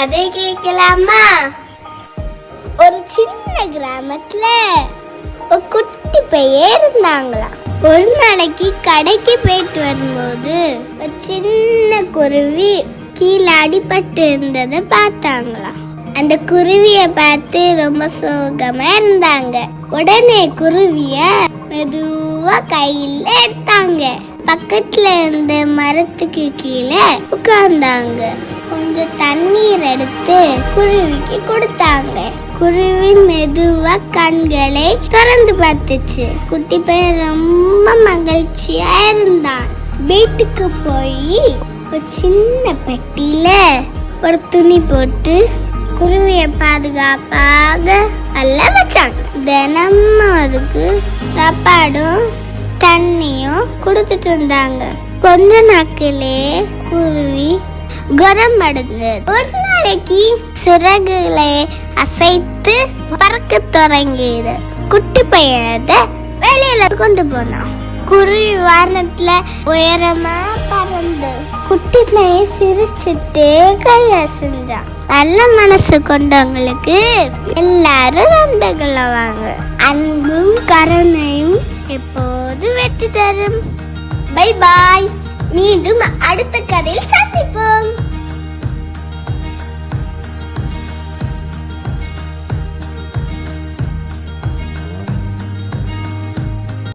கதை கேட்கலாமா? ஒரு சின்ன கிராமத்துல ஒரு குட்டி பையன் இருந்தாங்களாம். ஒரு நாளைக்கு கடைக்கு போயிட்டு வரும்போது ஒரு சின்ன குருவி கீழே அடிபட்டு இருந்ததை பார்த்தாங்களாம். அந்த குருவிய பார்த்து ரொம்ப சோகமா இருந்தாங்க. உடனே குருவிய மெதுவா கையில எடுத்தாங்க. பக்கத்துல இருந்த மரத்துக்கு கீழே உட்கார்ந்தாங்க. கொஞ்சம் தண்ணீர் எடுத்து குருவிக்கு கொடுத்தாங்க. குருவி மெதுவா கண்களை திறந்து பார்த்துச்சு. குட்டி பையன் ரொம்ப மகிழ்ச்சியா இருந்தான். வீட்டுக்கு போய் ஒரு சின்ன பெட்டியில ஒரு துணி போட்டு குருவிய பாதுகாப்பாக அல்ல வச்சாங்க. தினமும் அதுக்கு சாப்பாடும் தண்ணியும் கொடுத்துட்டு இருந்தாங்க. கொஞ்ச நாட்களே குருவி குணமடைந்தது. ஒரு நாளைக்கு சிறகுகளை அசைத்து பறக்க தொடங்கியது. குட்டி பையனை வெளியில கொண்டு போனான். குருவி வானத்துல உயரமா பறந்து குட்டி பையன் சிரிச்சுட்டு கையசைஞ்சான். நல்ல மனசு கொண்டவங்களுக்கு எல்லாரும் நண்பர்களாவாங்க. அன்பும் கருணையும் எப்போது வெற்றி தரும். Bye bye. மீண்டும் அடுத்த கதையில் சந்திப்போம்.